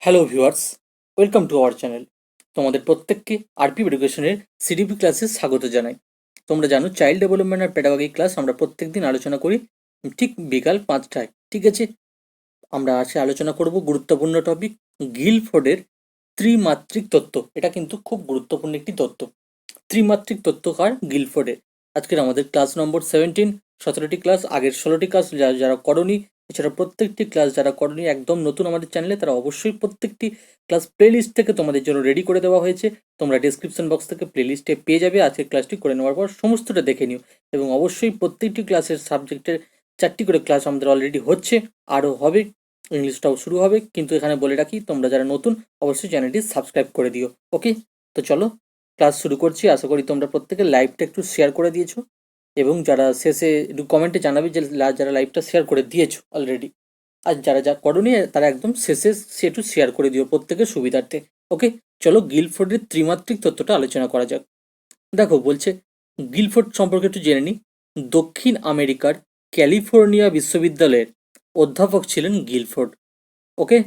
Hello viewers, welcome to our channel. তোমাদের প্রত্যেককে RP এডুকেশনের সিডিপি ক্লাসে স্বাগত জানাই। তোমরা জানো চাইল্ড ডেভেলপমেন্ট আর পেডাগোগি ক্লাস আমরা প্রত্যেকদিন আলোচনা করি ঠিক বিকাল 5টায়। ঠিক আছে, আমরা আজকে আলোচনা করব গুরুত্বপূর্ণ টপিক গিলফোর্ডের ত্রিমাত্রিক তত্ত্ব। এটা কিন্তু খুব গুরুত্বপূর্ণ একটি তত্ত্ব। ত্রিমাত্রিক তত্ত্বকার গিলফোর্ডের আজকের আমাদের ক্লাস নম্বর 17। 17টি ক্লাস, আগের 16টি ক্লাস যারা করনি, এছাড়া প্রত্যেকটি ক্লাস যারা করনি একদম নতুন আমাদের চ্যানেলে, তারা অবশ্যই প্রত্যেকটি ক্লাস প্লেলিস্ট থেকে তোমাদের জন্য রেডি করে দেওয়া হয়েছে। তোমরা ডিসক্রিপশন বক্স থেকে প্লেলিস্টে পেয়ে যাবে। আজকের ক্লাসটি করে নেওয়ার পর সমস্তটা দেখে নিও, এবং অবশ্যই প্রত্যেকটি ক্লাসের সাবজেক্টের 4টি করে ক্লাস আমাদের অলরেডি হচ্ছে, আরও হবে, ইংলিশটাও শুরু হবে। কিন্তু এখানে বলে রাখি, তোমরা যারা নতুন অবশ্যই চ্যানেলটি সাবস্ক্রাইব করে দিও। ওকে, তো চলো ক্লাস শুরু করছি। আশা করি তোমরা প্রত্যেকে লাইভটা একটু শেয়ার করে দিয়েছো, এবং যারা শেষে একটু কমেন্টে জানাবে যে যারা লাইভটা শেয়ার করে দিয়েছো অলরেডি, আর যারা যা করনি তারা একদম শেষে সে একটু শেয়ার করে দিও প্রত্যেকের সুবিধার্থে। ওকে, চলো গিলফোর্ডের ত্রিমাত্রিক তত্ত্বটা আলোচনা করা যাক। দেখো, বলছে গিলফোর্ড সম্পর্কে একটু জেনে নিই। দক্ষিণ আমেরিকার ক্যালিফোর্নিয়া বিশ্ববিদ্যালয়ের অধ্যাপক ছিলেন গিলফোর্ড। ওকে,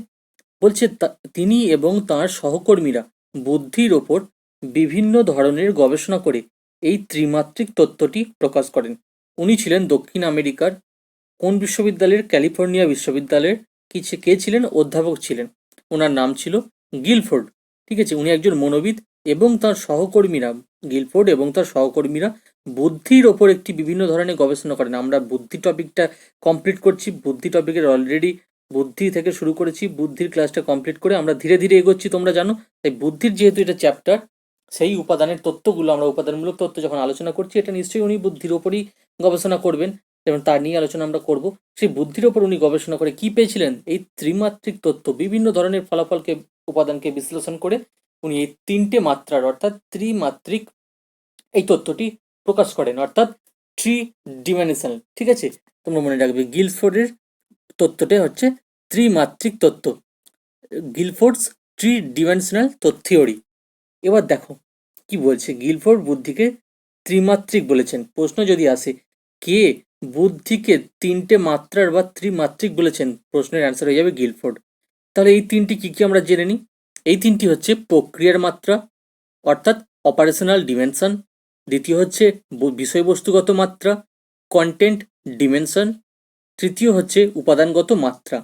বলছে তিনি এবং তাঁর সহকর্মীরা বুদ্ধির ওপর বিভিন্ন ধরনের গবেষণা করে এই ত্রিমাত্রিক তত্ত্বটি প্রকাশ করেন। উনি ছিলেন দক্ষিণ আমেরিকার কোন বিশ্ববিদ্যালয়ের? ক্যালিফোর্নিয়া বিশ্ববিদ্যালয়ের। কে ছিলেন? অধ্যাপক ছিলেন। ওনার নাম ছিল গিলফোর্ড। ঠিক আছে, উনি একজন মনোবিদ, এবং তার সহকর্মীরা, গিলফোর্ড এবং তার সহকর্মীরা বুদ্ধির ওপর একটি বিভিন্ন ধরনের গবেষণা করেন। আমরা বুদ্ধি টপিকটা কমপ্লিট করছি, বুদ্ধি টপিকের অলরেডি বুদ্ধি থেকে শুরু করেছি, বুদ্ধির ক্লাসটা কমপ্লিট করে আমরা ধীরে ধীরে এগোচ্ছি, তোমরা জানো। তাই বুদ্ধির যেহেতু এটা চ্যাপ্টার, সেই উপাদানের তত্ত্বগুলো আমরা উপাদানমূলক তত্ত্ব যখন আলোচনা করছি, এটা নিশ্চয়ই উনি বুদ্ধির ওপরই গবেষণা করবেন, এবং তার নিয়ে আলোচনা আমরা করব। সেই বুদ্ধির ওপর উনি গবেষণা করে কি পেয়েছিলেন? এই ত্রিমাত্রিক তত্ত্ব, বিভিন্ন ধরনের ফলাফলকে, উপাদানকে বিশ্লেষণ করে উনি এই 3টে মাত্রার অর্থাৎ ত্রিমাত্রিক এই তত্ত্বটি প্রকাশ করেন, অর্থাৎ থ্রি ডিমেনশনাল। ঠিক আছে, তোমরা মনে রাখবে গিলফোর্ডের তত্ত্বটা হচ্ছে ত্রিমাত্রিক তত্ত্ব, গিলফোর্ডস থ্রি ডিমেনশনাল থিওরি। এবার দেখো কি বলছে, গিলফোর্ড বুদ্ধিকে ত্রিমাত্রিক বলেছেন। প্রশ্ন যদি আসে, কে বুদ্ধিকে 3টে মাত্রার বা ত্রিমাত্রিক বলেছেন, প্রশ্নের অ্যান্সার হয়ে যাবে গিলফোর্ড। তাহলে এই 3টি কি কি আমরা জেনে নিই। এই 3টি হচ্ছে প্রক্রিয়ার মাত্রা অর্থাৎ অপারেশনাল ডিমেনশন, দ্বিতীয় হচ্ছে বিষয়বস্তুগত মাত্রা কন্টেন্ট ডিমেনশন, তৃতীয় হচ্ছে উপাদানগত মাত্রা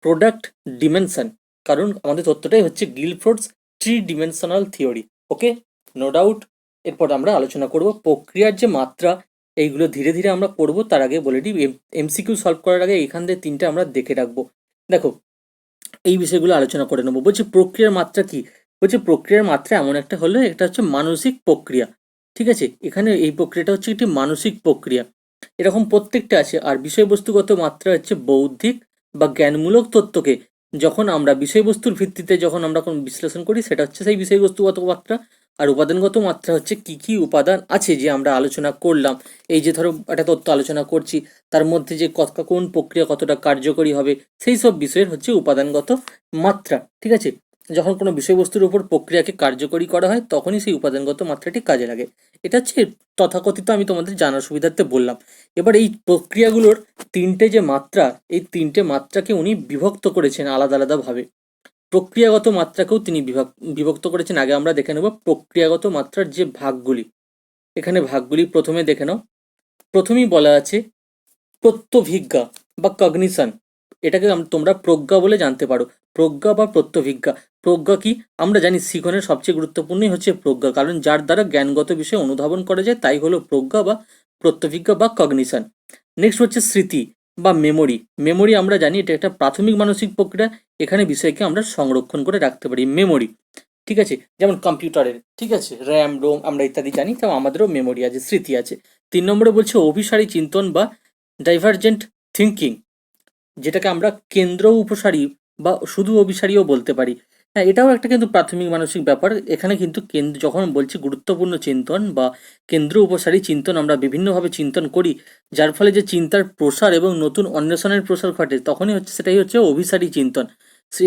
প্রোডাক্ট ডিমেনশন। কারণ আমাদের তত্ত্বটাই হচ্ছে গিলফোর্ডস থ্রি ডিমেনশনাল থিওরি। ওকে, নো ডাউট। এরপর আমরা আলোচনা করব প্রক্রিয়ার যে মাত্রা, এইগুলো ধীরে ধীরে আমরা পড়বো। তার আগে বলে দিই, এমসিকিউ সলভ করার আগে এখান থেকে 3টে আমরা দেখে রাখবো। দেখো, এই বিষয়গুলো আলোচনা করে নেবো। বলছে প্রক্রিয়ার মাত্রা কি? বলছে প্রক্রিয়ার মাত্রা এমন একটা হলো, এটা হচ্ছে মানসিক প্রক্রিয়া। ঠিক আছে, এখানে এই প্রক্রিয়াটা হচ্ছে একটি মানসিক প্রক্রিয়া, এরকম প্রত্যেকটা আছে। আর বিষয়বস্তুগত মাত্রা হচ্ছে বৌদ্ধিক বা জ্ঞানমূলক তত্ত্বকে যখন আমরা বিষয়বস্তুর ভিত্তিতে যখন আমরা কোন বিশ্লেষণ করি, সেটা হচ্ছে সেই বিষয়বস্তুগত মাত্রা। আর উপাদানগত মাত্রা হচ্ছে কি কি উপাদান আছে যে আমরা আলোচনা করলাম। এই যে ধরো একটা তত্ত্ব আলোচনা করছি, তার মধ্যে যে কোন প্রক্রিয়া কতটা কার্যকরী হবে, সেই সব বিষয়ের হচ্ছে উপাদানগত মাত্রা। ঠিক আছে, যখন কোনো বিষয়বস্তুর উপর প্রক্রিয়াকে কার্যকরী করা হয়, তখনই সেই উপাদানগত মাত্রাটি কাজে লাগে। এটা হচ্ছে তথাকথিত, আমি তোমাদের জানার সুবিধার্থে বললাম। এবার এই প্রক্রিয়াগুলোর 3টে যে মাত্রা, এই 3টে মাত্রাকে উনি বিভক্ত করেছেন আলাদা আলাদাভাবে। প্রক্রিয়াগত মাত্রাকেও তিনি বিভক্ত করেছেন। আগে আমরা দেখে নেব প্রক্রিয়াগত মাত্রার যে ভাগগুলি। এখানে ভাগগুলি প্রথমে দেখে নাও। প্রথমেই বলা আছে প্রত্যভিজ্ঞা বা কগনিশন। এটাকে তোমরা প্রজ্ঞা বলে জানতে পারো, প্রজ্ঞা বা প্রত্যভিজ্ঞা। প্রজ্ঞা কি? আমরা জানি শিখনের সবচেয়ে গুরুত্বপূর্ণই হচ্ছে প্রজ্ঞা, কারণ যার দ্বারা জ্ঞানগত বিষয় অনুধাবন করা যায়, তাই হলো প্রজ্ঞা বা প্রত্যভিজ্ঞা বা কগনিশন। নেক্সট হচ্ছে স্মৃতি বা মেমোরি। মেমোরি আমরা জানি এটা একটা প্রাথমিক মানসিক প্রক্রিয়া, এখানে বিষয়কে আমরা সংরক্ষণ করে রাখতে পারি, মেমোরি। ঠিক আছে, যেমন কম্পিউটারের, ঠিক আছে, র্যাম রোম আমরা ইত্যাদি জানি, তেমন আমাদেরও মেমোরি আছে, স্মৃতি আছে। 3 নম্বরে বলছে অভিসারী চিন্তন বা ডাইভারজেন্ট থিঙ্কিং, যেটাকে আমরা কেন্দ্র উপসারী বা শুধু অভিসারীও বলতে পারি। হ্যাঁ, এটাও একটা কিন্তু প্রাথমিক মানসিক ব্যাপার। এখানে কিন্তু যখন বলছি গুরুত্বপূর্ণ চিন্তন বা কেন্দ্র উপসারী চিন্তন, আমরা বিভিন্নভাবে চিন্তন করি, যার ফলে যে চিন্তার প্রসার এবং নতুন অন্বেষণের প্রসার ঘটে, তখনই হচ্ছে সেটাই হচ্ছে অভিসারী চিন্তন।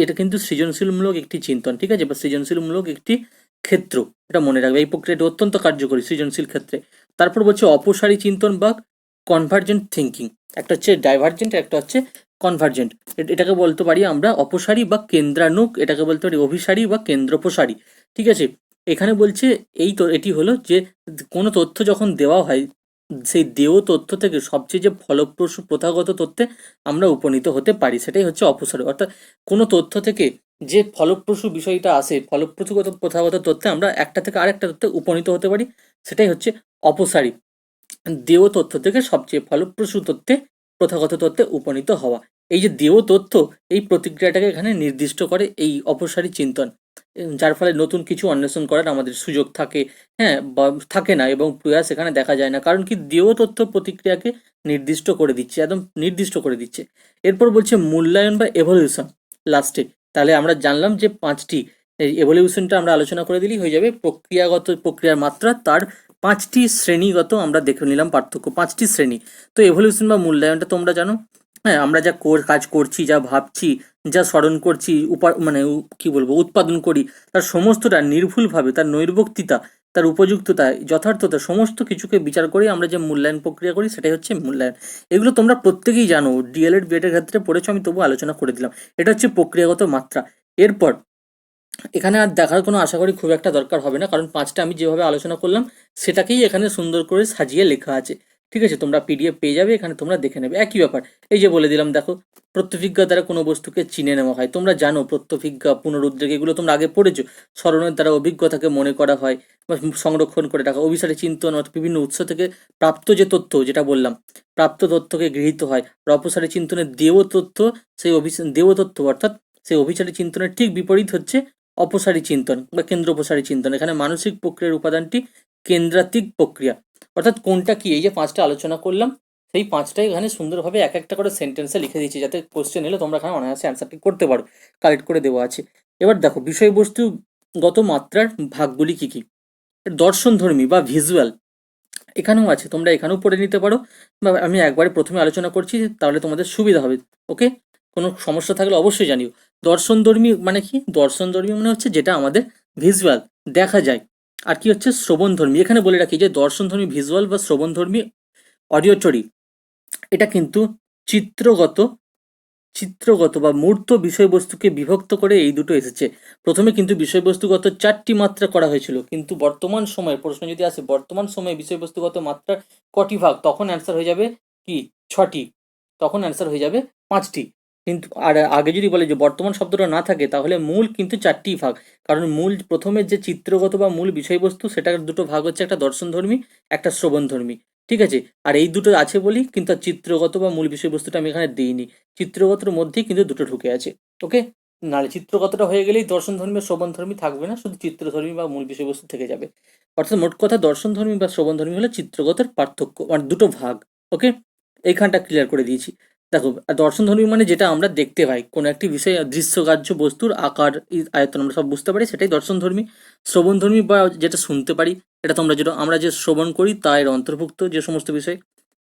এটা কিন্তু সৃজনশীলমূলক একটি চিন্তন, ঠিক আছে, বা সৃজনশীলমূলক একটি ক্ষেত্র। এটা মনে রাখবে, এই প্রক্রিয়াটি অত্যন্ত কার্যকরী সৃজনশীল ক্ষেত্রে। তারপর বলছে অপসারী চিন্তন বা কনভার্জেন্ট থিঙ্কিং। একটা হচ্ছে ডাইভার্জেন্ট, একটা হচ্ছে কনভার্জেন্ট, এটাকে বলতে পারি আমরা অপসারী বা কেন্দ্রানুক, এটাকে বলতে পারি অভিসারী বা কেন্দ্রপ্রসারী। ঠিক আছে, এখানে বলছে এই তো এটি হলো যে কোনো তথ্য যখন দেওয়া হয় সেই দেয় তথ্য থেকে সবচেয়ে যে ফলপ্রসূ প্রথাগত তথ্যে আমরা উপনীত হতে পারি, সেটাই হচ্ছে অপসারী। অর্থাৎ কোনো তথ্য থেকে যে ফলপ্রসূ বিষয়টা আসে, ফলপ্রসূগত প্রথাগত তথ্যে আমরা একটা থেকে আরেকটা তথ্যে উপনীত হতে পারি, সেটাই হচ্ছে অপসারী। দেয় তথ্য থেকে সবচেয়ে ফলপ্রসূ তথ্যে, প্রথাগত তথ্যে উপনীত হওয়া। এই যে দেয় তথ্য, এই প্রতিক্রিয়াটাকে এখানে নির্দিষ্ট করে এই অপসারী চিন্তন, যার ফলে নতুন কিছু অন্বেষণ করার আমাদের সুযোগ থাকে, হ্যাঁ, বা থাকে না, এবং প্রয়াস এখানে দেখা যায় না, কারণ কি দেয় তথ্য প্রতিক্রিয়াকে নির্দিষ্ট করে দিচ্ছে, একদম নির্দিষ্ট করে দিচ্ছে। এরপর বলছে মূল্যায়ন বা এভলিউশন লাস্টে। তাহলে আমরা জানলাম যে 5টি, এভলিউশনটা আমরা আলোচনা করে দিলেই হয়ে যাবে। প্রক্রিয়াগত, প্রক্রিয়ার মাত্রা, তার 5টি শ্রেণীগত আমরা দেখে নিলাম পার্থক্য, 5টি শ্রেণী। তো এভলিউশন বা মূল্যায়নটা তোমরা জানো, হ্যাঁ, আমরা যা কাজ করছি, যা ভাবছি, যা স্মরণ করছি, মানে কি বলবো, উৎপাদন করি, তার সমস্তটা নির্ভুলভাবে, তার নৈর্ব্যক্তিতা, তার উপযুক্ততা, যথার্থতা, সমস্ত কিছুকে বিচার করে আমরা যে মূল্যায়ন প্রক্রিয়া করি, সেটাই হচ্ছে মূল্যায়ন। এগুলো তোমরা প্রত্যেকেই জানো, ডিএলএড বিএডের ক্ষেত্রে পড়েছো, আমি তবু আলোচনা করে দিলাম। এটা হচ্ছে প্রক্রিয়াগত মাত্রা। এরপর এখানে আর দেখার কোনো আশা করি খুব একটা দরকার হবে না, কারণ 5টা আমি যেভাবে আলোচনা করলাম সেটাকেই এখানে সুন্দর করে সাজিয়ে লেখা আছে। ঠিক আছে, তোমরা পিডিএফ পেয়ে যাবে, এখানে তোমরা দেখে নেবে। একই ব্যাপার, এই যে বলে দিলাম, দেখো, প্রত্যভিজ্ঞা দ্বারা কোনো বস্তুকে চিনে নেওয়া হয়, তোমরা জানো প্রত্যভিজ্ঞা, পুনরুদ্রেক, এগুলো তোমরা আগে পড়েছো। স্মরণের দ্বারা অভিজ্ঞতাকে মনে করা হয় বা সংরক্ষণ করে রাখা। অভিসারী চিন্তন অর্থাৎ বিভিন্ন উৎস থেকে প্রাপ্ত যে তথ্য, যেটা বললাম, প্রাপ্ত তথ্যকে গৃহীত হয়। আর অপসারী চিন্তনের দেয় তথ্য, সেই দেয় তথ্য অর্থাৎ সেই অভিসারী চিন্তনের ঠিক বিপরীত হচ্ছে অপসারী চিন্তন বা কেন্দ্রপ্রসারী চিন্তন। এখানে মানসিক প্রক্রিয়ার উপাদানটি কেন্দ্রাতিক প্রক্রিয়া। অর্থাৎ কোনটা কি, এই যে 5টা আলোচনা করলাম, সেই 5টাই এখানে সুন্দরভাবে এক একটা করে সেন্টেন্সে লিখে দিয়েছি, যাতে কোশ্চেন এলে তোমরা এখানে অনায়াসে অ্যান্সারটি করতে পারো, কালেক্ট করে দেওয়া আছে। এবার দেখো বিষয়বস্তুগত মাত্রার ভাগগুলি কি কি। দর্শনধর্মী বা ভিজুয়াল এখানেও আছে, তোমরা এখানেও পড়ে নিতে পারো, বা আমি একবারে প্রথমে আলোচনা করছি, তাহলে তোমাদের সুবিধা হবে। ওকে, কোনো সমস্যা থাকলে অবশ্যই জানিও। দর্শনধর্মী মানে কি? দর্শনধর্মী মানে হচ্ছে যেটা আমাদের ভিজুয়াল, দেখা যায়। আর কি হচ্ছে শ্রবণধর্মী। এখানে বলে রাখি যে দর্শনধর্মী ভিজুয়াল বা শ্রবণধর্মী অডিওটরি, এটা কিন্তু চিত্রগত, বা মূর্ত বিষয়বস্তুকে বিভক্ত করে এই দুটো এসেছে। প্রথমে কিন্তু বিষয়বস্তুগত 4টি মাত্রা করা হয়েছিল, কিন্তু বর্তমান সময়ে প্রশ্ন যদি আসে বর্তমান সময়ে বিষয়বস্তুগত মাত্রার কটি ভাগ, তখন অ্যান্সার হয়ে যাবে কি 6টি, তখন অ্যান্সার হয়ে যাবে 5টি। কিন্তু আর আগে যদি বলে যে বর্তমান শব্দটা না থাকে, তাহলে মূল কিন্তু 4টি ভাগ। কারণ মূল প্রথমে যে চিত্রগত বা মূল বিষয়বস্তু, সেটার দুটো ভাগ হচ্ছে, একটা দর্শনধর্মী, একটা শ্রবণধর্মী। ঠিক আছে, আর এই দুটো আছে বলি কিন্তু আর চিত্রগত বা মূল বিষয়বস্তুটা আমি এখানে দিইনি। চিত্রগতর মধ্যেই কিন্তু দুটো ঢুকে আছে। ওকে, নাহলে চিত্রগতটা হয়ে গেলেই দর্শনধর্মী শ্রবণধর্মী থাকবে না, শুধু চিত্রধর্মী বা মূল বিষয়বস্তু থেকে যাবে। অর্থাৎ মোট কথা দর্শনধর্মী বা শ্রবণধর্মী হলো চিত্রগতের পার্থক্য, মানে দুটো ভাগ। ওকে, এইখানটা ক্লিয়ার করে দিয়েছি। দেখো, দর্শনধর্মী মানে যেটা আমরা দেখতে পাই, কোনো একটি বিষয়, দৃশ্যগ্রাহ্য বস্তুর আকার, আয়তন আমরা সব বুঝতে পারি, সেটাই দর্শনধর্মী। শ্রবণধর্মী বা যেটা শুনতে পারি, এটা তোমরা যেটা আমরা যে শ্রবণ করি তা এর অন্তর্ভুক্ত, যে সমস্ত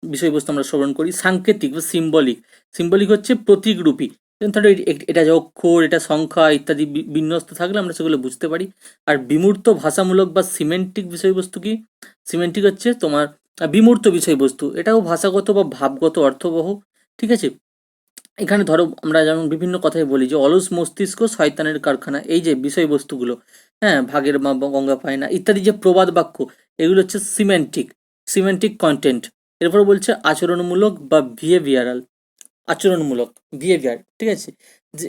বিষয়বস্তু আমরা শ্রবণ করি। সাংকেতিক বা সিম্বলিক, হচ্ছে প্রতীকরূপী, ধরো এটা যে অক্ষর, এটা সংখ্যা ইত্যাদি বিন্যস্ত থাকলে আমরা সেগুলো বুঝতে পারি। আর বিমূর্ত ভাষামূলক বা সিমেন্টিক বিষয়বস্তু কি? সিমেন্টিক হচ্ছে তোমার বিমূর্ত বিষয়বস্তু, এটাও ভাষাগত বা ভাবগত অর্থবহ। ঠিক আছে, এখানে ধরো আমরা যেমন বিভিন্ন কথাই বলি যে অলস মস্তিষ্ক শয়তানের কারখানা, এই যে বিষয়বস্তুগুলো, হ্যাঁ, ভাগের মা গঙ্গা পায় না ইত্যাদি যে প্রবাদ বাক্য, এগুলো হচ্ছে সিমেন্টিক কন্টেন্ট। এরপর বলছে আচরণমূলক বা বিহেভিয়ারাল, আচরণমূলক, বিহেভিয়ার। ঠিক আছে,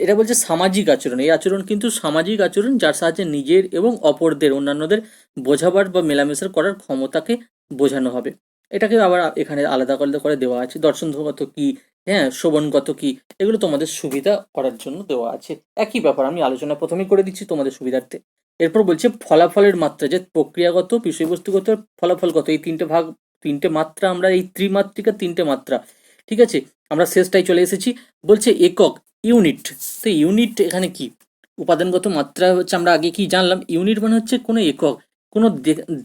এটা বলছে সামাজিক আচরণ। এই আচরণ কিন্তু সামাজিক আচরণ, যার সাহায্যে নিজের এবং অপরদের, অন্যান্যদের বোঝাবার বা মেলামেশা করার ক্ষমতাকে বোঝানো হবে। এটাকে আবার এখানে আলাদা করে দেওয়া আছে। দর্শনগত কি, হ্যাঁ, শ্রবণগত কি, এগুলো তোমাদের সুবিধা করার জন্য দেওয়া আছে। একই ব্যাপার আমি আলোচনা প্রথমেই করে দিচ্ছি তোমাদের সুবিধার্থে। এরপর বলছে ফলাফলের মাত্রা, যে প্রক্রিয়াগত, বিষয়বস্তুগত, ফলাফলগত, এই 3টে ভাগ, 3টে মাত্রা, আমরা এই ত্রিমাত্রিকা 3টে মাত্রা। ঠিক আছে, আমরা শেষটাই চলে এসেছি। বলছে একক, ইউনিট। তো ইউনিট এখানে কি? উপাদানগত মাত্রা হচ্ছে, আমরা আগে কি জানলাম, ইউনিট মানে হচ্ছে কোনো একক, কোনো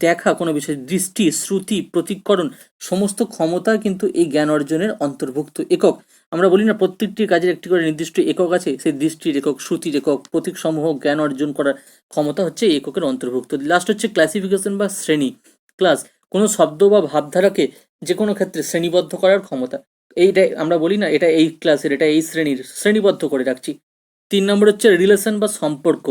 দেখা, কোনো বিষয়, দৃষ্টি, শ্রুতি, প্রতিকরণ, সমস্ত ক্ষমতা কিন্তু এই জ্ঞান অর্জনের অন্তর্ভুক্ত। একক, আমরা বলি না প্রত্যেকটি কাজের একটি করে নির্দিষ্ট একক আছে, সেই দৃষ্টির একক, শ্রুতির একক, প্রতীক সমূহ জ্ঞান অর্জন করার ক্ষমতা হচ্ছে এককের অন্তর্ভুক্ত। লাস্ট হচ্ছে ক্লাসিফিকেশন বা শ্রেণী, ক্লাস, কোনো শব্দ বা ভাবধারাকে যে কোনো ক্ষেত্রে শ্রেণীবদ্ধ করার ক্ষমতা। এইটাই আমরা বলি না, এটা এই ক্লাসের, এটা এই শ্রেণীর, শ্রেণীবদ্ধ করে রাখছি। 3 নম্বর হচ্ছে রিলেশন বা সম্পর্ক।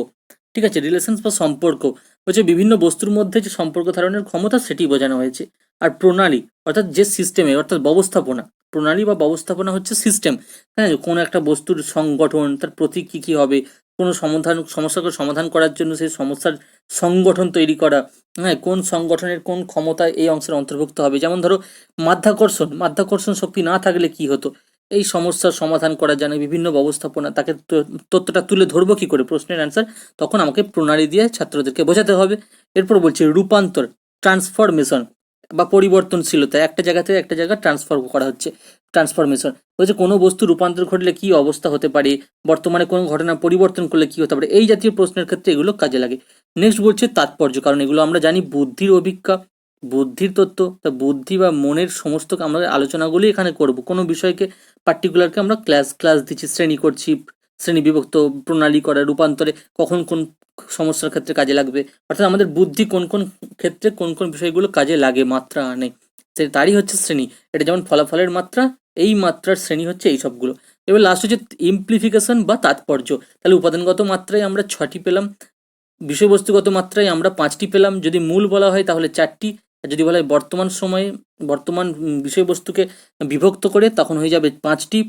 ঠিক আছে, রিলেশনস বা সম্পর্ক হচ্ছে বিভিন্ন বস্তুর মধ্যে যে সম্পর্ক ধারণের ক্ষমতা সেটি বোঝানো হয়েছে। আর প্রণালী অর্থাৎ যে সিস্টেমে, অর্থাৎ ব্যবস্থাপনা, প্রণালী বা ব্যবস্থাপনা হচ্ছে সিস্টেম। হ্যাঁ, কোনো একটা বস্তুর সংগঠন, তার প্রতীক কী কী হবে, কোনো সমস্যাকে সমাধান করার জন্য সেই সমস্যার সংগঠন তৈরি করা। হ্যাঁ, কোন সংগঠনের কোন ক্ষমতা এই অংশের অন্তর্ভুক্ত হবে। যেমন ধরো মাধ্যাকর্ষণ শক্তি না থাকলে কি হতো, এই সমস্যার সমাধান করা জানে বিভিন্ন ব্যবস্থাপনা, তাকে তথ্যটা তুলে ধরবো কি করে, প্রশ্নের অ্যান্সার তখন আমাকে প্রণালী দিয়ে ছাত্রদেরকে বোঝাতে হবে। এরপর বলছি রূপান্তর, ট্রান্সফরমেশন বা পরিবর্তনশীলতা, একটা জায়গা থেকে একটা জায়গা ট্রান্সফার করা হচ্ছে, ট্রান্সফরমেশন বলছে কোনো বস্তু রূপান্তর ঘটলে কি অবস্থা হতে পারে, বর্তমানে কোনো ঘটনা পরিবর্তন করলে কি হতে পারে, এই জাতীয় প্রশ্নের ক্ষেত্রে এগুলো কাজে লাগে। নেক্সট বলছে তাৎপর্য, কারণ এগুলো আমরা জানি বুদ্ধির অভিজ্ঞা, বুদ্ধির তত্ত্ব, তা বুদ্ধি বা মনের সমস্ত আমরা আলোচনাগুলি এখানে করব। কোনো বিষয়কে পার্টিকুলারকে আমরা ক্লাস দিচ্ছি, শ্রেণী করছি, শ্রেণী বিভক্ত, প্রণালী করা, রূপান্তরে কখন কোন সমস্যার ক্ষেত্রে কাজে লাগবে, অর্থাৎ আমাদের বুদ্ধি কোন কোন ক্ষেত্রে কোন কোন বিষয়গুলো কাজে লাগে, মাত্রা আনে, তারই হচ্ছে শ্রেণী। এটা যেমন ফলাফলের মাত্রা, এই মাত্রার শ্রেণী হচ্ছে এই সবগুলো। এবার লাস্ট হচ্ছে ইমপ্লিফিকেশন বা তাৎপর্য। তাহলে উপাদানগত মাত্রায় আমরা 6টি পেলাম, বিষয়বস্তুগত মাত্রায় আমরা 5টি পেলাম, যদি মূল বলা হয় তাহলে 4টি, আর যদি বলা হয় বর্তমান সময়ে, বর্তমান বিষয়বস্তুকে বিভক্ত করে তখন হয়ে যাবে 5টি।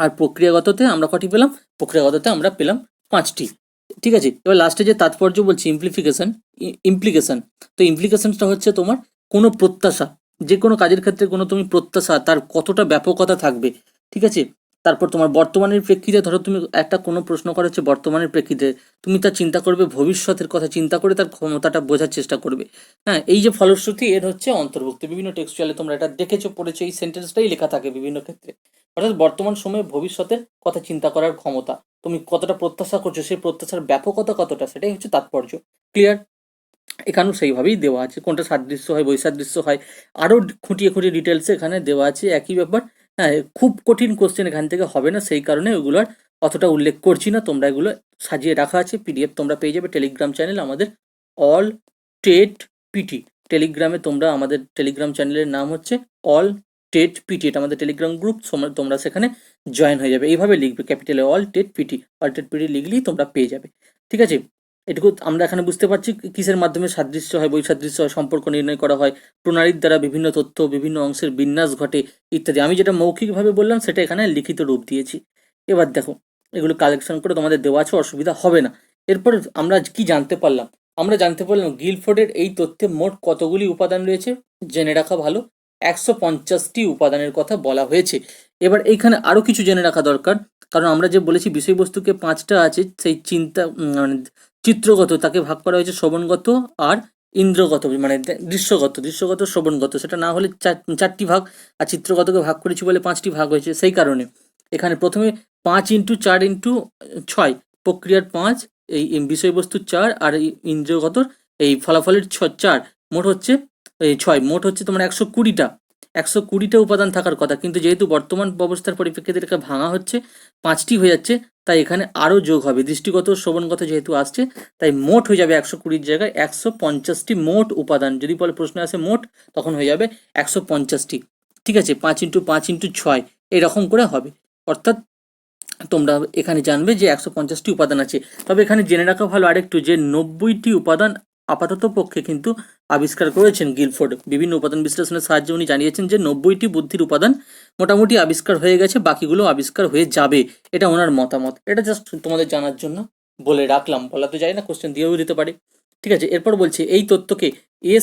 আর প্রক্রিয়াগততে আমরা কটি পেলাম, প্রক্রিয়াগততে আমরা পেলাম 5টি। ঠিক আছে, এবার লাস্টে যে তাৎপর্য বলছি ইমপ্লিকেশন। তো ইমপ্লিকেশনটা হচ্ছে তোমার কোনো প্রত্যাশা, যে কোনো কাজের ক্ষেত্রে কোনো তুমি প্রত্যাশা, তার কতটা ব্যাপকতা থাকবে। ঠিক আছে, তারপর তোমার বর্তমানের প্রেক্ষিতে, ধরো তুমি একটা কোনো প্রশ্ন করা হচ্ছে বর্তমানের প্রেক্ষিতে, তুমি তার চিন্তা করবে, ভবিষ্যতের কথা চিন্তা করে তার ক্ষমতাটা বোঝার চেষ্টা করবে। হ্যাঁ, এই যে ফলশ্রুতি এর হচ্ছে অন্তর্ভুক্ত। বিভিন্ন টেক্সচুয়ালে তোমরা এটা দেখেছো, পড়েছো, এই সেন্টেন্সটাই লেখা থাকে বিভিন্ন ক্ষেত্রে। অর্থাৎ বর্তমান সময়ে ভবিষ্যতের কথা চিন্তা করার ক্ষমতা, তুমি কতটা প্রত্যাশা করছো, সেই প্রত্যাশার ব্যাপকতা কতটা, সেটাই হচ্ছে তাৎপর্য। ক্লিয়ার? এখানেও সেইভাবেই দেওয়া আছে, কোনটা সাদৃশ্য হয়, বৈসাদৃশ্য হয়, আরও খুঁটিয়ে খুঁটিয়ে ডিটেলসে এখানে দেওয়া আছে একই ব্যাপার। হ্যাঁ, খুব কঠিন কোশ্চেন এখান থেকে হবে না, সেই কারণে ওগুলোর অতটা উল্লেখ করছি না। তোমরা এগুলো সাজিয়ে রাখা আছে, পিডিএফ তোমরা পেয়ে যাবে টেলিগ্রাম চ্যানেল আমাদের অল টেট পিটি। টেলিগ্রামে তোমরা, আমাদের টেলিগ্রাম চ্যানেলের নাম হচ্ছে অল টেট পিটি, এটা আমাদের টেলিগ্রাম গ্রুপ, তোমরা সেখানে জয়েন হয়ে যাবে। এইভাবে লিখবে, ক্যাপিটালে অল টেট পিটি, অল টেট পিটি লিখলেই তোমরা পেয়ে যাবে। ঠিক আছে, এটুকু আমরা এখানে বুঝতে পারছি কিসের মাধ্যমে সাদৃশ্য হয়, বৈসাদৃশ্য হয়, সম্পর্ক নির্ণয় করা হয়, প্রণালীর দ্বারা বিভিন্ন তথ্য বিভিন্ন অংশের বিন্যাস ঘটে ইত্যাদি। আমি যেটা মৌখিকভাবে বললাম সেটা এখানে লিখিত রূপ দিয়েছি। এবার দেখো, এগুলো কালেকশন করে তোমাদের দেওয়া আছে, অসুবিধা হবে না। এরপর আমরা কি জানতে পারলাম, আমরা জানতে পারলাম গিলফোর্ডের এই তথ্যে মোট কতগুলি উপাদান রয়েছে, জেনে রাখা ভালো, 150টি উপাদানের কথা বলা হয়েছে। এবার এইখানে আরও কিছু জেনে রাখা দরকার, কারণ আমরা যে বলেছি বিষয়বস্তুকে 5টা আছে, সেই মানে চিত্রগত, তাকে ভাগ করা হয়েছে শ্রবণগত আর ইন্দ্রগত, মানে দৃশ্যগত শ্রবণগত, সেটা না হলে 4টি ভাগ, আর চিত্রগতকে ভাগ করেছি বলে 5টি ভাগ হয়েছে। সেই কারণে এখানে প্রথমে 5 × 4 × 6 প্রক্রিয়ার 5, এই বিষয়বস্তুর 4, আর এই ইন্দ্রিয়গতর এই ফলাফলের 4, মোট হচ্ছে এই 6, মোট হচ্ছে তোমার 120টা। 120টা উপাদান থাকার কথা, কিন্তু যেহেতু বর্তমান অবস্থার পরিপ্রেক্ষিতে এটাকে ভাঙা হচ্ছে, 5টি হয়ে যাচ্ছে, তাই এখানে আরও যোগ হবে, দৃষ্টিগত শ্রবণগত যেহেতু আসছে, তাই মোট হয়ে যাবে 120 জায়গায় 150টি মোট উপাদান। যদি বলে প্রশ্ন আসে মোট, তখন হয়ে যাবে 150টি। ঠিক আছে, 5 × 5 × 6 এইরকম করে হবে। অর্থাৎ তোমরা এখানে জানবে যে 150টি উপাদান আছে। তবে এখানে জেনে রাখা ভালো আরেকটু, যে 90টি উপাদান আপাতত পক্ষে কিন্তু আবিষ্কার করেছেন গিলফোর্ড। বিভিন্ন উপাদান বিশ্লেষণের সাহায্যে উনি জানিয়েছেন যে 90টি বুদ্ধির উপাদান মোটামুটি আবিষ্কার হয়ে গেছে, বাকিগুলো আবিষ্কার হয়ে যাবে, এটা ওনার মতামত। এটা জাস্ট তোমাদের জানার জন্য বলে রাখলাম, বলা তো যায় না, কোশ্চেন দিয়েও দিতে পারে। ঠিক আছে, এরপর বলছে এই তথ্যকে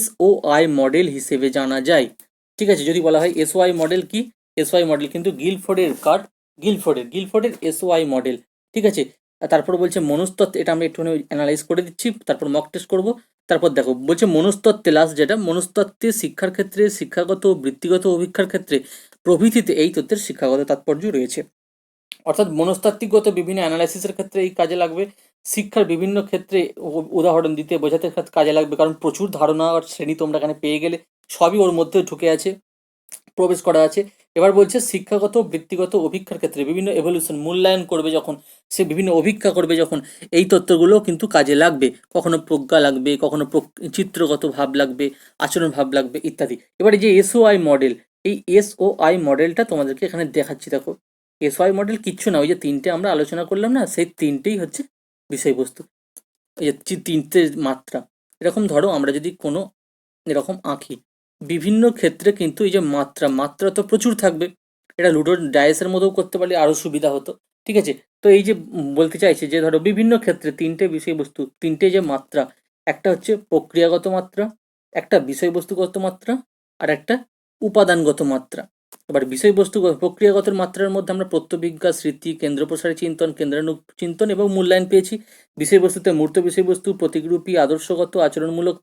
SOI মডেল হিসেবে জানা যায়। ঠিক আছে, যদি বলা হয় SOI মডেল কি, SOI মডেল কিন্তু গিলফোর্ডের SOI মডেল। ঠিক আছে, তারপর বলছে মনস্তত্ত্ব, এটা আমরা একটুখানি অ্যানালাইজ করে দিচ্ছি, তারপর মক টেস্ট করবো। তারপর দেখো বলছে মনস্তত্ত্বে, লাস্ট যেটা, মনস্তত্ত্বে শিক্ষার ক্ষেত্রে, শিক্ষাগত বৃত্তিগত অভিক্ষার ক্ষেত্রে প্রভৃতিতে এই তথ্যের শিক্ষাগত তাৎপর্য রয়েছে। অর্থাৎ মনস্তাত্ত্বিকগত বিভিন্ন অ্যানালাইসিসের ক্ষেত্রে এই কাজে লাগবে, শিক্ষার বিভিন্ন ক্ষেত্রে উদাহরণ দিতে বোঝাতে কাজে লাগবে, কারণ প্রচুর ধারণা আর শ্রেণী তোমরা এখানে পেয়ে গেলে, সবই ওর মধ্যে ঢুকে আছে, প্রবেশ করা আছে। এবার বলছে শিক্ষাগত বৃত্তিগত অভিক্ষার ক্ষেত্রে বিভিন্ন এভলিউশন, মূল্যায়ন করবে যখন, সে বিভিন্ন অভিক্ষা করবে যখন, এই তত্ত্বগুলো কিন্তু কাজে লাগবে। কখনো প্রজ্ঞা লাগবে, কখনো চিত্রগত ভাব লাগবে, আচরণ ভাব লাগবে ইত্যাদি। এবারে যে SOI মডেল, এই SOI মডেলটা তোমাদেরকে এখানে দেখাচ্ছি। দেখো, SOI মডেল কিচ্ছু না, ওই যে তিনটে আমরা আলোচনা করলাম না, সেই তিনটেই হচ্ছে বিষয়বস্তু, এই যে তিনটে মাত্রা। এরকম ধরো আমরা যদি কোনো এরকম আঁকি, বিভিন্ন ক্ষেত্রে কিন্তু এই যে মাত্রা তো প্রচুর থাকবে। এটা লুডোর ডায়াসের মধ্যেও করতে পারলে আরো সুবিধা হতো, ঠিক আছে? তো এই যে বলতে চাইছে যে ধরো বিভিন্ন ক্ষেত্রে তিনটে বিষয়বস্তু, তিনটে যে মাত্রা, একটা হচ্ছে প্রক্রিয়াগত মাত্রা, একটা বিষয়বস্তুগত মাত্রা, আর একটা উপাদানগত মাত্রা। এবার বিষয়বস্তু প্রক্রিয়াগত মাত্রার মধ্যে আমরা প্রত্যবিজ্ঞা, স্মৃতি, কেন্দ্রপ্রসারী চিন্তন, কেন্দ্রানুগ চিন্তন এবং মূল্যায়ন পেয়েছি। বিষয়বস্তুতে মূর্ত বিষয়বস্তু, প্রতীকরূপী, আদর্শগত, আচরণমূলক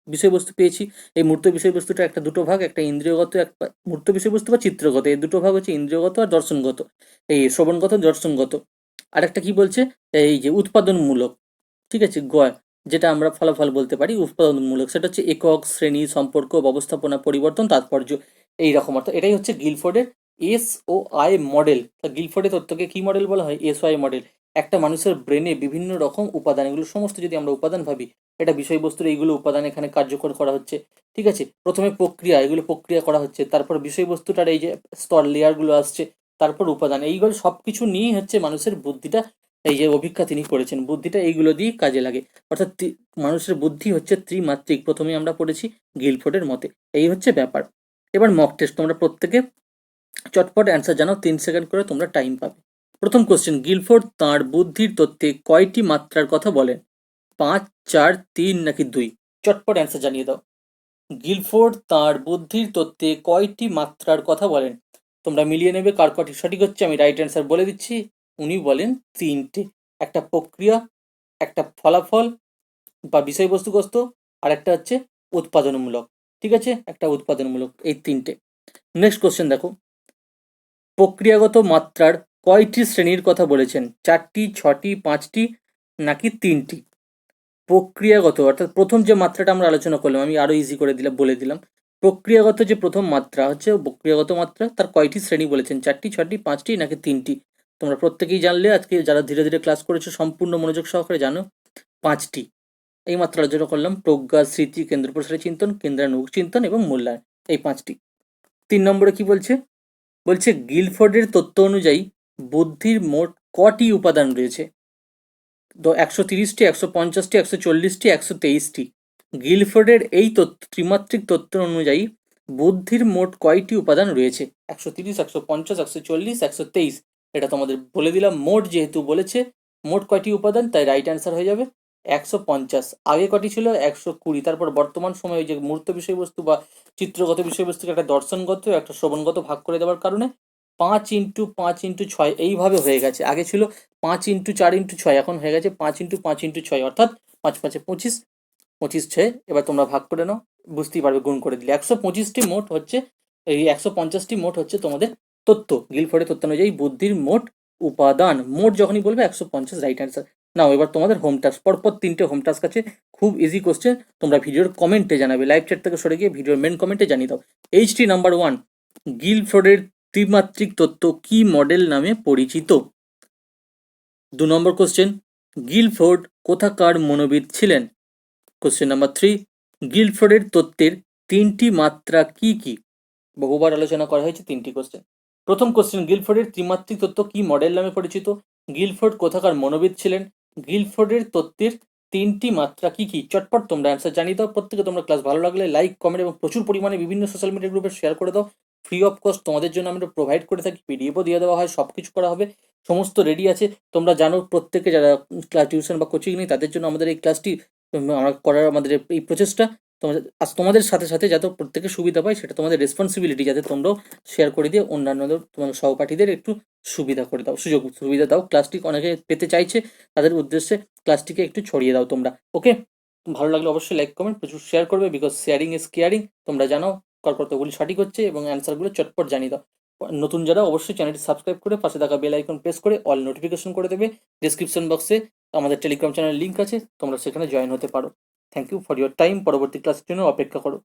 বিষয়বস্তু পেয়েছি। এই মূর্ত বিষয়বস্তুটা একটা দুটো ভাগ, একটা ইন্দ্রিয়গত, একটা মূর্ত বিষয়বস্তু বা চিত্রগত। এই দুটো ভাগ হচ্ছে ইন্দ্রিয়গত আর দর্শনগত, এই শ্রবণগত দর্শনগত। আর একটা কি বলছে, এই যে উৎপাদনমূলক, ঠিক আছে, যেটা আমরা ফলাফল বলতে পারি উৎপাদনমূলক, সেটা হচ্ছে একক, শ্রেণী, সম্পর্ক, ব্যবস্থাপনা, পরিবর্তন, তাৎপর্য, এইরকম অর্থ। এটাই হচ্ছে গিলফোর্ডের SOI মডেল। গিলফোর্ডের তত্ত্বকে কি মডেল বলা হয়? SOI model. একটা মানুষের ব্রেনে বিভিন্ন রকম উপাদান, এগুলো সমস্ত যদি আমরা উপাদান ভাবি, এটা বিষয়বস্তুর এইগুলো উপাদান এখানে কার্যকর করা হচ্ছে, ঠিক আছে? প্রথমে প্রক্রিয়া, এগুলো প্রক্রিয়া করা হচ্ছে, তারপর বিষয়বস্তুটার এই যে স্তর লেয়ারগুলো আসছে, তারপর উপাদান, এইগুলো সব কিছু নিয়েই হচ্ছে মানুষের বুদ্ধিটা, এই যে অভিজ্ঞতা তিনি করেছেন, বুদ্ধিটা এইগুলো দিয়ে কাজে লাগে। অর্থাৎ মানুষের বুদ্ধি হচ্ছে ত্রিমাত্রিক, প্রথমে আমরা পড়েছি গিলফোর্ডের মতে। এই হচ্ছে ব্যাপার। এবার মক টেস্ট, তোমরা প্রত্যেকে চটপট অ্যান্সার জানাও, 3 সেকেন্ড করে তোমরা টাইম পাবে। প্রথম কোশ্চেন, গিলফোর্ড তাঁর বুদ্ধির তত্ত্বে কয়টি মাত্রার কথা বলেন? 5, 4, 3 নাকি 2? চটপট অ্যান্সার জানিয়ে দাও। গিলফোর্ড তাঁর বুদ্ধির তত্ত্বে কয়টি মাত্রার কথা বলেন? তোমরা মিলিয়ে নেবে কার কটি সঠিক হচ্ছে। আমি রাইট অ্যান্সার বলে দিচ্ছি, উনি বলেন 3টে। একটা প্রক্রিয়া, একটা ফলাফল বা বিষয়বস্তুগ্রস্ত, আর একটা হচ্ছে উৎপাদনমূলক, ঠিক আছে, একটা উৎপাদনমূলক, এই 3টে। নেক্সট কোশ্চেন দেখো, প্রক্রিয়াগত মাত্রার কয়টি শ্রেণীর কথা বলেছেন? 4টি, 6টি, 5টি নাকি 3টি? প্রক্রিয়াগত অর্থাৎ প্রথম যে মাত্রাটা আমরা আলোচনা করলাম, আমি আরো ইজি করে দিলাম, বলে দিলাম। প্রক্রিয়াগত যে প্রথম মাত্রা হচ্ছে প্রক্রিয়াগত মাত্রা, তার কয়টি শ্রেণী বলেছেন? 4টি, 6টি, 5টি নাকি 3টি? তোমরা প্রত্যেকেই জানলে, আজকে যারা ধীরে ধীরে ক্লাস করেছো সম্পূর্ণ মনোযোগ সহকারে জানো, 5টি। এই মাত্র আলোচনা করলাম, প্রজ্ঞা, স্মৃতি, কেন্দ্রপ্রসারী চিন্তন, কেন্দ্রানুগ চিন্তন এবং মূল্যায়ন, এই 5টি। 3 নম্বরে কি বলছে? বলছে গিলফোর্ডের তত্ত্ব অনুযায়ী বুদ্ধির মোট কটি উপাদান রয়েছে? 130টি, 150টি, 140টি, 123টি। গিলফোর্ডের এই ত্রিমাত্রিক তত্ত্ব অনুযায়ী বুদ্ধির মোট কয়টি উপাদান রয়েছে? 130, 150, 140, 123। এটা তোমাদের বলে দিলাম, মোট যেহেতু বলেছে, মোট কয়টি উপাদান, তাই রাইট অ্যান্সার হয়ে যাবে 150। আগে কটি ছিল? 120। তারপর বর্তমান সময়ে যে মূর্ত বিষয়বস্তু বা চিত্রগত বিষয়বস্তুকে একটা দর্শনগত, একটা শ্রবণগত ভাগ করে দেওয়ার কারণে 5x5x6 এইভাবে হয়ে গেছে। আগে ছিল 5x4x6, এখন হয়ে গেছে 5x5x6, অর্থাৎ 5×5 = 25, 25 এবার তোমরা ভাগ করে নাও, বুঝতেই পারবে গুণ করে দিলে। 125টি মোট হচ্ছে, এই 150টি মোট হচ্ছে তোমাদের তত্ত্ব, গিলফোর্ডের তত্ত্ব অনুযায়ী বুদ্ধির মোট উপাদান। মোট যখনই বলবে 150, রাইট অ্যান্সার। নাও এবার তোমাদের হোম টাস্ক, পরপর 3টে হোম টাস্ক আছে, খুব ইজি কোশ্চেন। তোমরা ভিডিওর কমেন্টে জানাবে, লাইভ চ্যাট থেকে সরে গিয়ে ভিডিওর মেন কমেন্টে জানিয়ে দাও। HT নাম্বার 1, গিলফোর্ডের ত্রিমাত্রিক তত্ত্ব কি মডেল নামে পরিচিত? 2 নম্বর কোশ্চেন, গিলফোর্ড কোথাকার মনোবিদ ছিলেন? কোশ্চেন নাম্বার 3, গিলফোর্ডের তত্ত্বের 3টি মাত্রা কি কি? বহুবার আলোচনা করা হয়েছে 3টি কোশ্চেন। প্রথম কোশ্চেন, গিলফোর্ডের ত্রিমাত্রিক তত্ত্ব কি মডেল নামে পরিচিত? গিলফোর্ড কোথাকার মনোবিদ ছিলেন? গিলফোর্ডের তত্ত্বের 3টি মাত্রা কি কি? চটপট তোমরা অ্যান্সার জানিয়ে দাও। প্রত্যেকে তোমরা ক্লাস ভালো লাগলে লাইক, কমেন্ট এবং প্রচুর পরিমাণে বিভিন্ন সোশ্যাল মিডিয়া গ্রুপে শেয়ার করে দাও। ফ্রি অফ কস্ট তোমাদের জন্য আমরা প্রোভাইড করে থাকি, পিডিএফও দিয়ে দেওয়া হয়, সব কিছু করা হবে, সমস্ত রেডি আছে। তোমরা জানো প্রত্যেকে যারা ক্লাস টিউশন বা কোচিং নেই, তাদের জন্য আমাদের এই ক্লাসটি আমরা করার, আমাদের এই প্রচেষ্টা, তোমাদের তোমাদের সাথে সাথে যাতে প্রত্যেকে সুবিধা পায়, সেটা তোমাদের রেসপন্সিবিলিটি, যাতে তোমরাও শেয়ার করে দিয়ে অন্যান্যদের, তোমাদের সহপাঠীদের একটু সুবিধা করে দাও, সুযোগ সুবিধা দাও। ক্লাসটি অনেকে পেতে চাইছে, তাদের উদ্দেশ্যে ক্লাসটিকে একটু ছড়িয়ে দাও তোমরা, ওকে? ভালো লাগলে অবশ্যই লাইক, কমেন্ট প্রচুর শেয়ার করবে, বিকজ শেয়ারিং ইজ কেয়ারিং। তোমরা জানো কার কতগুলি সঠিক হচ্ছে এবং অ্যান্সারগুলো চটপট জানিয়ে দাও। নতুন যারা অবশ্যই চ্যানেলটি সাবস্ক্রাইব করে পাশে থাকা বেল আইকন প্রেস করে অল নোটিফিকেশন করে দেবে। ডিসক্রিপশন বক্সে আমাদের টেলিগ্রাম চ্যানেলের লিঙ্ক আছে, তোমরা সেখানে জয়েন হতে পারো। Thank you for your time. পরবর্তী ক্লাসের জন্য অপেক্ষা করো।